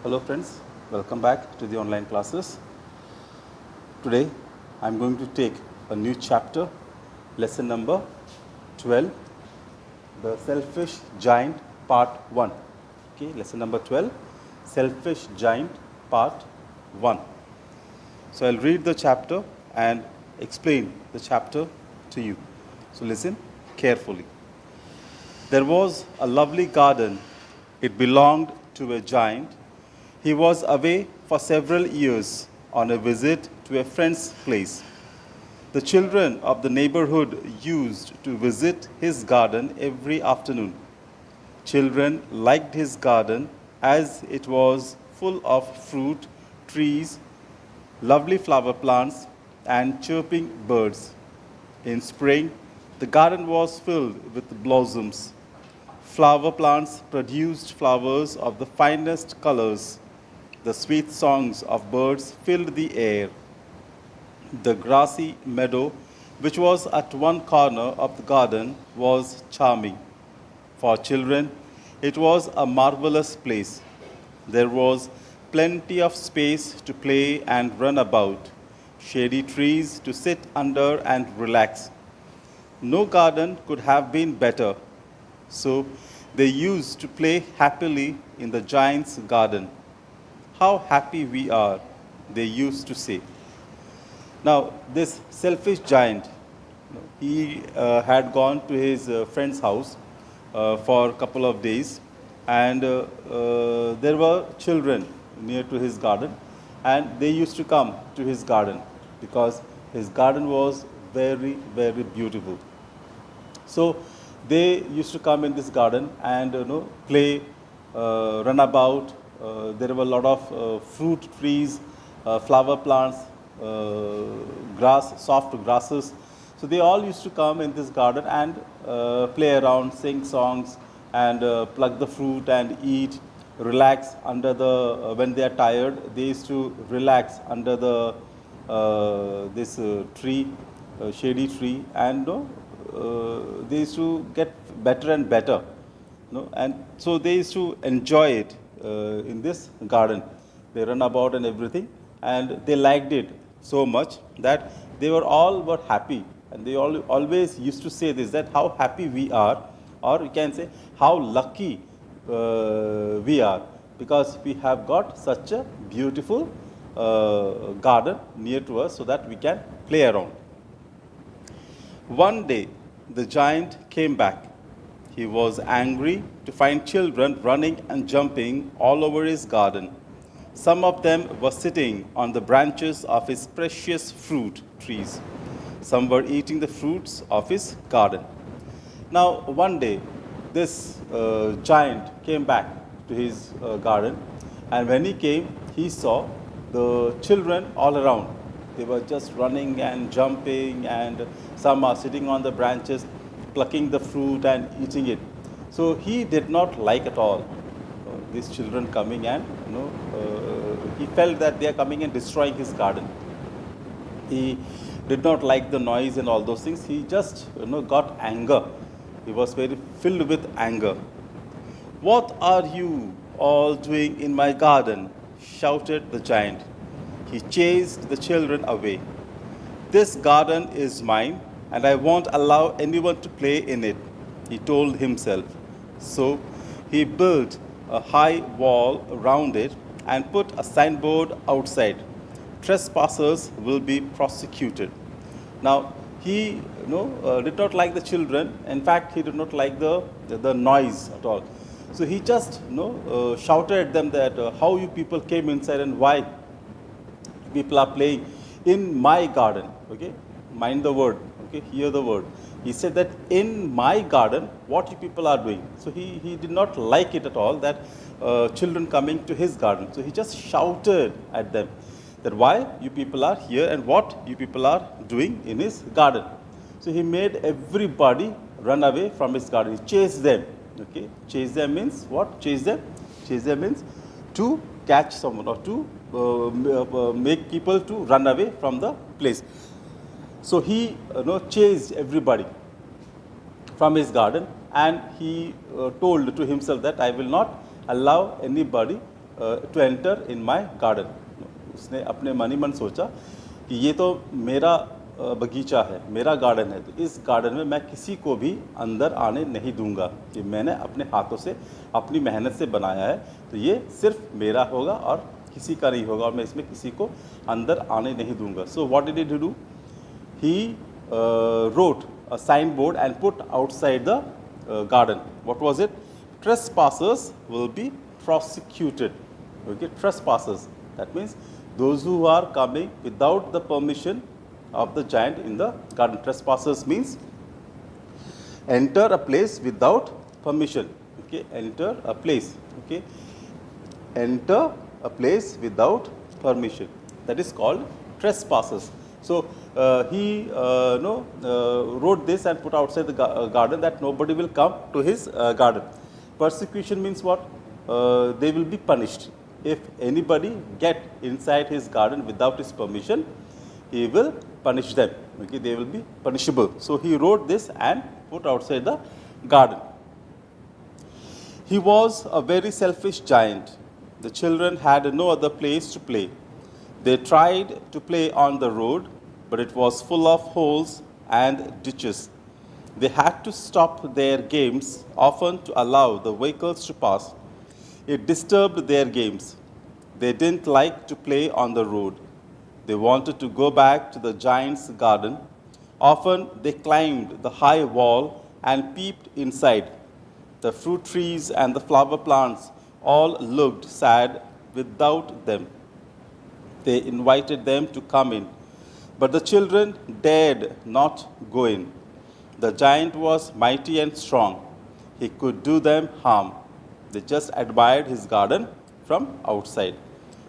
Hello friends, welcome back to the online classes. Today I am going to take a new chapter, lesson number 12, the selfish giant part 1. Okay, lesson number 12, selfish giant part 1. So I'll read the chapter and explain the chapter to you. So listen carefully. There was a lovely garden. It belonged to a giant. He was away for several years on a visit to a friend's place. The children of the neighborhood used to visit his garden every afternoon. Children liked his garden as it was full of fruit, trees, lovely flower plants, and chirping birds. In spring, the garden was filled with blossoms. Flower plants produced flowers of the finest colors. The sweet songs of birds filled the air. The grassy meadow, which was at one corner of the garden, was charming. For children, it was a marvelous place. There was plenty of space to play and run about, shady trees to sit under and relax. No garden could have been better. So they used to play happily in the giant's garden. How happy we are, they used to say. Now, this selfish giant, he had gone to his friend's house for a couple of days, and there were children near to his garden, and they used to come to his garden because his garden was very, very beautiful. So they used to come in this garden and play, run about. There were a lot of fruit trees, flower plants, grass, soft grasses. So they all used to come in this garden and play around, sing songs, and pluck the fruit and eat, relax under the. When they are tired, they used to relax under the this tree, shady tree, and they used to get better and better, and so they used to enjoy it in this garden. They run about and everything, and they liked it so much that they were happy, and they always used to say this, that how happy we are, or you can say how lucky we are, because we have got such a beautiful garden near to us so that we can play around. One day, the giant came back. He was angry to find children running and jumping all over his garden. Some of them were sitting on the branches of his precious fruit trees. Some were eating the fruits of his garden. Now, one day, this giant came back to his garden, and when he came, he saw the children all around. They were just running and jumping, and some are sitting on the branches, plucking the fruit and eating it. So he did not like at all these children coming, and he felt that they are coming and destroying his garden. He did not like the noise and all those things. He just got anger. He was very filled with anger. "What are you all doing in my garden?" shouted the giant. He chased the children away. "This garden is mine, and I won't allow anyone to play in it," he told himself. So he built a high wall around it and put a signboard outside. "Trespassers will be prosecuted." Now, he did not like the children. In fact, he did not like the noise at all. So he just shouted at them that how you people came inside and why people are playing in my garden. Okay, mind the word. Okay, hear the word. He said that in my garden, what you people are doing. So he did not like it at all, that children coming to his garden. So he just shouted at them that why you people are here and what you people are doing in his garden. So he made everybody run away from his garden. He chased them. Okay, chase them means what? Chase them. Chase them means to catch someone, or to make people to run away from the place. So he chased everybody from his garden, and he told to himself that I will not allow anybody to enter in my garden. उसने अपने मन ही मन सोचा कि ये तो मेरा बगीचा है, मेरा गार्डन है, तो इस गार्डन में मैं किसी को भी अंदर आने नहीं दूंगा। कि मैंने अपने हाथों से अपनी मेहनत से बनाया है, तो ये सिर्फ मेरा होगा और किसी का नहीं होगा, और मैं इसमें किसी को अंदर आने नहीं दूंगा। So what did he do? He wrote a signboard and put outside the garden. What was it? Trespassers will be prosecuted. Okay, trespassers. That means those who are coming without the permission of the giant in the garden. Trespassers means enter a place without permission. Okay, enter a place. Okay, enter a place without permission. That is called trespassers. So he wrote this and put outside the garden that nobody will come to his garden. Persecution means what? They will be punished. If anybody get inside his garden without his permission, he will punish them. Okay, they will be punishable. So he wrote this and put outside the garden. He was a very selfish giant. The children had no other place to play. They tried to play on the road, but it was full of holes and ditches. They had to stop their games often to allow the vehicles to pass. It disturbed their games. They didn't like to play on the road. They wanted to go back to the giant's garden. Often they climbed the high wall and peeped inside. The fruit trees and the flower plants all looked sad without them. They invited them to come in, but the children dared not go in. The giant was mighty and strong. He could do them harm. They just admired his garden from outside.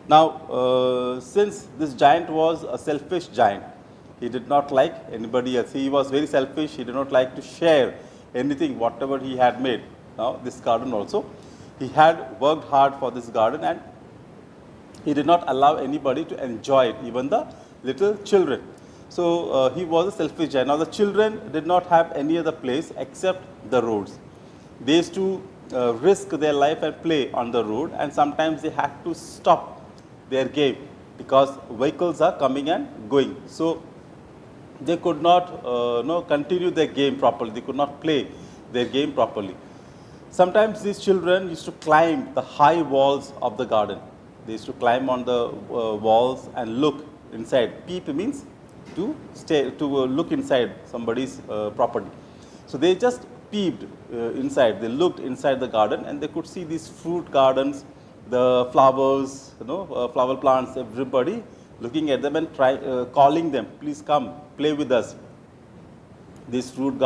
Now, since this giant was a selfish giant, he did not like anybody else. He was very selfish. He did not like to share anything, whatever he had made. Now, this garden also, he had worked hard for this garden, and he did not allow anybody to enjoy it, even the little children. So he was a selfish giant. Now the children did not have any other place except the roads. They used to risk their life and play on the road, and sometimes they had to stop their game because vehicles are coming and going. So they could not continue their game properly. They could not play their game properly. Sometimes these children used to climb the high walls of the garden. They used to climb on the walls and look inside. Peep means to look inside somebody's property. So they just peeped inside. They looked inside the garden, and they could see these fruit gardens, the flowers, flower plants, everybody looking at them and calling them, please come, play with us. These fruit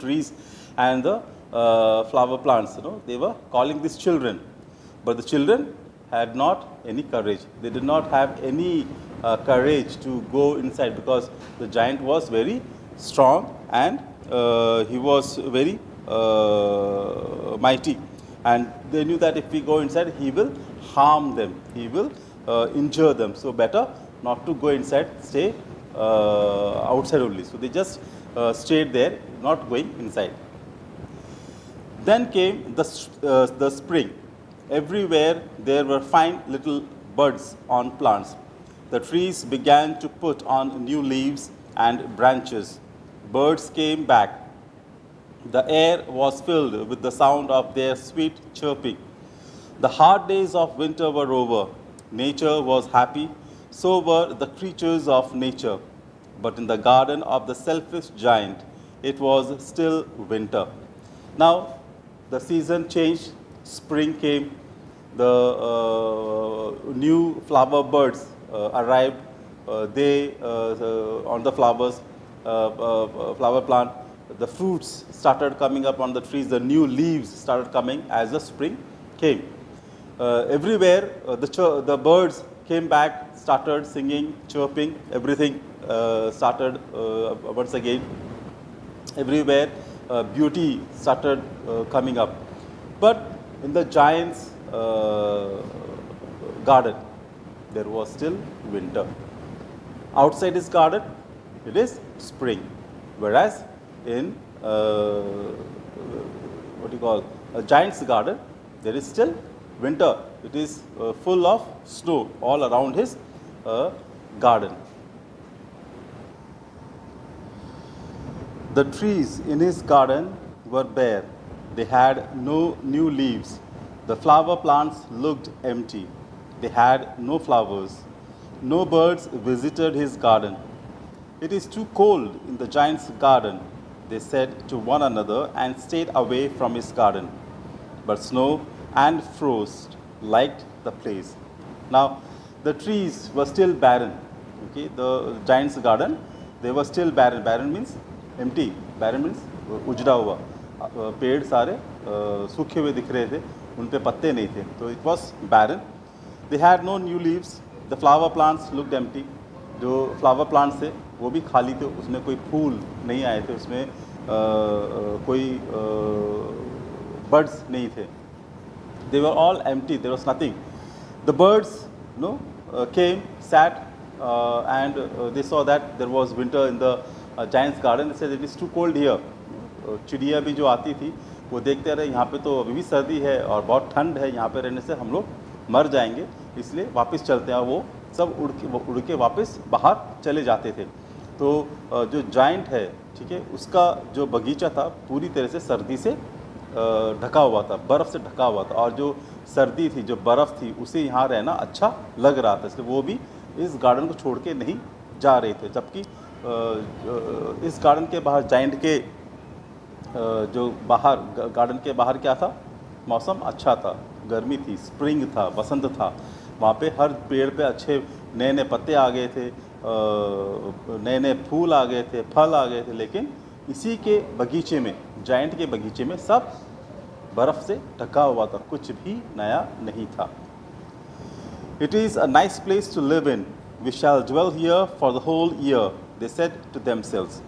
trees and the flower plants, they were calling these children. But the children had not any courage. They did not have any courage to go inside because the giant was very strong and he was very mighty. And they knew that if we go inside, he will harm them. He will injure them. So better not to go inside, stay outside only. So they just stayed there, not going inside. Then came the spring. Everywhere there were fine little buds on plants. The trees began to put on new leaves and branches. Birds came back. The air was filled with the sound of their sweet chirping. The hard days of winter were over. Nature was happy. So were the creatures of nature. But in the garden of the selfish giant, it was still winter. Now, the season changed. Spring came. The new flower birds arrived. They on the flowers, flower plant. The fruits started coming up on the trees. The new leaves started coming as the spring came. Everywhere, the birds came back, started singing, chirping. Everything started once again. Everywhere, beauty started coming up. But in the giant's garden, there was still winter. Outside his garden, it is spring. Whereas in what you call a giant's garden, there is still winter, it is full of snow all around his garden. The trees in his garden were bare. They had no new leaves. The flower plants looked empty. They had no flowers. No birds visited his garden. It is too cold in the giant's garden, they said to one another, and stayed away from his garden. But snow and frost liked the place. Now, the trees were still barren. Okay, the giant's garden, they were still barren. Barren means empty. Barren means उजड़ा हुआ. पेड़ सारे सूखे हुए दिख रहे थे, उन पे पत्ते नहीं थे. तो it was barren. They had no new leaves. The flower plants looked empty. जो फ्लावर प्लांट्स थे वो भी खाली थे, उसमें कोई फूल नहीं आए थे, उसमें कोई बर्ड्स नहीं थे. They were all empty. There was nothing. The birds, came, sat, and they saw that there was winter in the giant's garden. They said it is too cold here. चिड़िया भी जो आती थी वो देखते रहे, यहाँ पे तो अभी भी सर्दी है और बहुत ठंड है, यहाँ पे रहने से हम लोग मर जाएंगे, इसलिए वापस चलते हैं. वो सब उड़ के वापस बाहर चले जाते थे. तो जो जाइंट है, ठीक है, उसका जो बगीचा था पूरी तरह से सर्दी से ढका हुआ था, बर्फ़ से ढका हुआ था, और जो सर्दी थी, जो बर्फ़ थी, उसे यहाँ रहना अच्छा लग रहा था, इसलिए वो भी इस गार्डन को छोड़ के नहीं जा रहे थे. जबकि इस गार्डन के बाहर, जाइंट के जो बाहर, गार्डन के बाहर क्या था, मौसम अच्छा था, गर्मी थी, स्प्रिंग था, बसंत था. वहाँ पे हर पेड़ पे अच्छे नए नए पत्ते आ गए थे, नए नए फूल आ गए थे, फल आ गए थे. लेकिन इसी के बगीचे में, जाइंट के बगीचे में सब बर्फ़ से ढका हुआ था, कुछ भी नया नहीं था. It is a nice place to live in. We shall dwell here for the whole year, they said to themselves.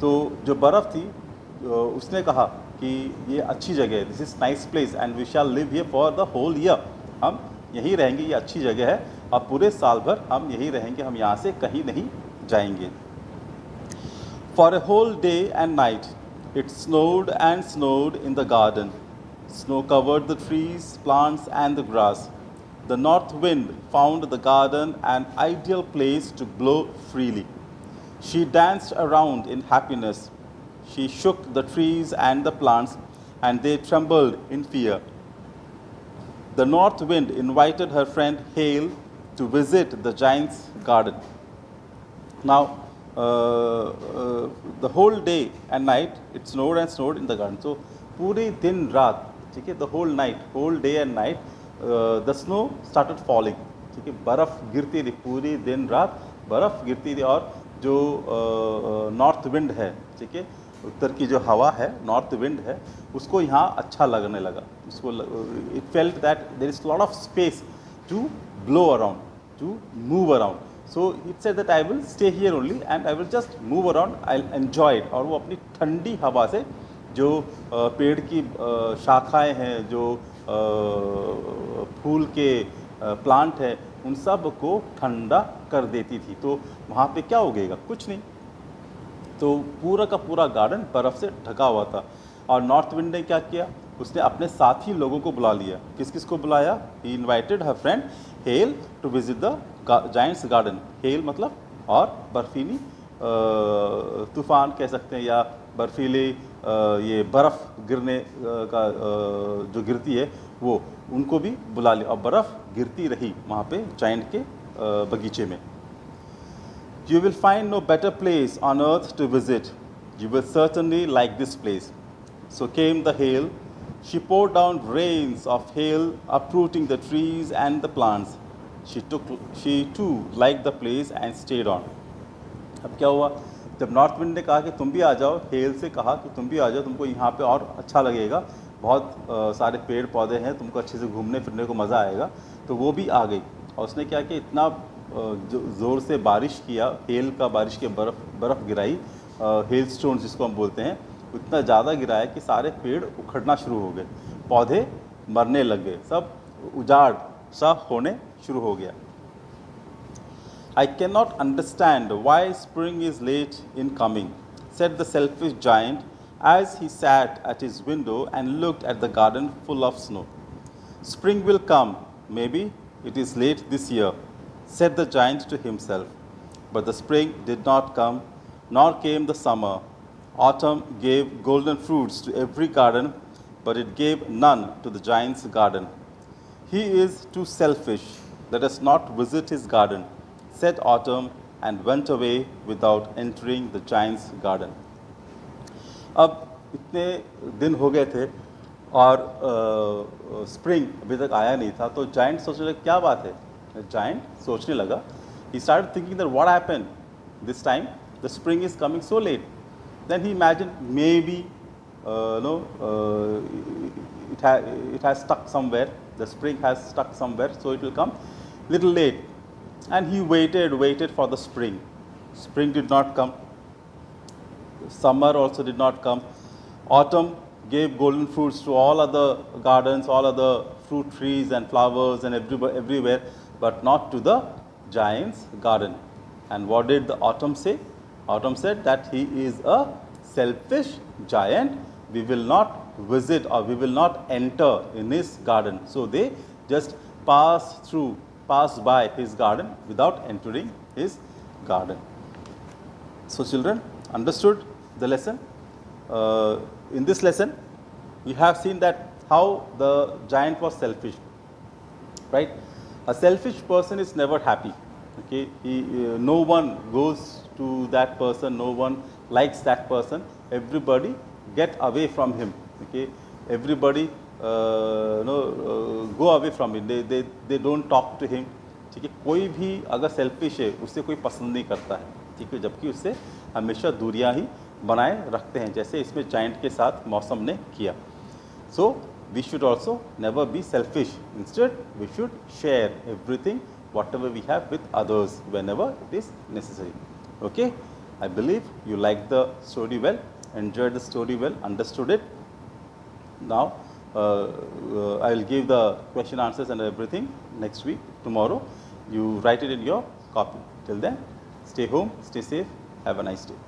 तो जो बर्फ़ थी उसने कहा कि ये अच्छी जगह है, this is nice place and we shall live here for the whole year. हम यहीं रहेंगे, ये अच्छी जगह है, अब पूरे साल भर हम यहीं रहेंगे, हम यहाँ से कहीं नहीं जाएंगे. For a whole day and night it snowed and snowed in the garden. Snow covered the trees, plants and the grass. The north wind found the garden an ideal place to blow freely. She danced around in happiness. She shook the trees and the plants, and they trembled in fear. The north wind invited her friend Hail to visit the giant's garden. Now, the whole day and night it snowed and snowed in the garden. So, पूरे दिन रात, ठीक है, the whole night, whole day and night, the snow started falling. ठीक है, बर्फ़ गिरती थी, पूरी दिन रात बर्फ़ गिरती थी. और जो नॉर्थ विंड है, ठीक है, उत्तर की जो हवा है, नॉर्थ विंड है, उसको यहाँ अच्छा लगने लगा. उसको it felt that there is lot of space to blow around, to move around. So it said that I will stay here only and I will just move around, I will enjoy it. और वो अपनी ठंडी हवा से जो पेड़ की शाखाएँ हैं, जो फूल के प्लांट है, उन सब को ठंडा कर देती थी. तो वहाँ पे क्या उगेगा, कुछ नहीं. तो पूरा का पूरा गार्डन बर्फ़ से ढका हुआ था. और नॉर्थ विंड ने क्या किया, उसने अपने साथी लोगों को बुला लिया. किस किस को बुलाया? He invited her friend hail to visit the giant's garden. Hail मतलब और बर्फीली तूफ़ान कह सकते हैं, या बर्फीली ये बर्फ़ गिरने का जो गिरती है वो, उनको भी बुला लिया. और बर्फ़ गिरती रही वहाँ पे जाइंट के बगीचे में. You will find no better place on earth to visit. You will certainly like this place. So came the hail. She poured down rains of hail, uprooting the trees and the plants. She too liked the place and stayed on. अब क्या हुआ, जब north wind ने कहा कि तुम भी आ जाओ, हेल से कहा कि तुम भी आ जाओ, तुमको यहाँ पे और अच्छा लगेगा, बहुत सारे पेड़ पौधे हैं, तुमको अच्छे से घूमने फिरने को मज़ा आएगा. तो वो भी आ गई. और उसने क्या कि इतना ज़ोर से बारिश किया, हेल का बारिश के बर्फ़ गिराई, हेल स्टोन जिसको हम बोलते हैं, इतना ज़्यादा गिराया कि सारे पेड़ उखड़ना शुरू हो गए, पौधे मरने लग गए, सब उजाड़ सा होने शुरू हो गया. I cannot understand why spring is late in coming, said the selfish giant as he sat at his window and looked at the garden full of snow. Spring will come, maybe it is late this year, said the giant to himself. But the spring did not come, nor came the summer. Autumn gave golden fruits to every garden, but it gave none to the giant's garden. He is too selfish. Let us not visit his garden, said Autumn, and went away without entering the giant's garden. अब इतने दिन हो गए थे और spring अभी तक आया नहीं था, तो जाइंट सोचने लगा क्या बात है. जाइंट सोचने लगा, he started thinking that what happened this time, the spring is coming so late. Then he imagined maybe it has stuck somewhere, the spring has stuck somewhere, so it will come little late. And he waited for the spring. Spring did not come. Summer also did not come. Autumn gave golden fruits to all other gardens, all other fruit trees and flowers and everywhere, but not to the giant's garden. And what did the autumn say? Autumn said that he is a selfish giant. We will not visit or we will not enter in his garden. So they just passed by his garden without entering his garden. So children, understood the lesson? In this lesson, we have seen that how the giant was selfish, right? A selfish person is never happy. Okay, no one goes to that person, no one likes that person. Everybody get away from him. Okay, everybody go away from him. They don't talk to him. ठीक है, कोई भी अगर selfish है उससे कोई पसंद नहीं करता है. ठीक है, जबकि उससे हमेशा दूरियां ही बनाए रखते हैं, जैसे इसमें जाइंट के साथ मौसम ने किया. So we should also never be selfish. Instead we should share everything whatever we have with others whenever it is necessary. Okay, I believe you liked the story well, enjoyed the story well, understood it. Now I will give the question answers and everything next week. Tomorrow you write it in your copy. Till then, stay home, stay safe, have a nice day.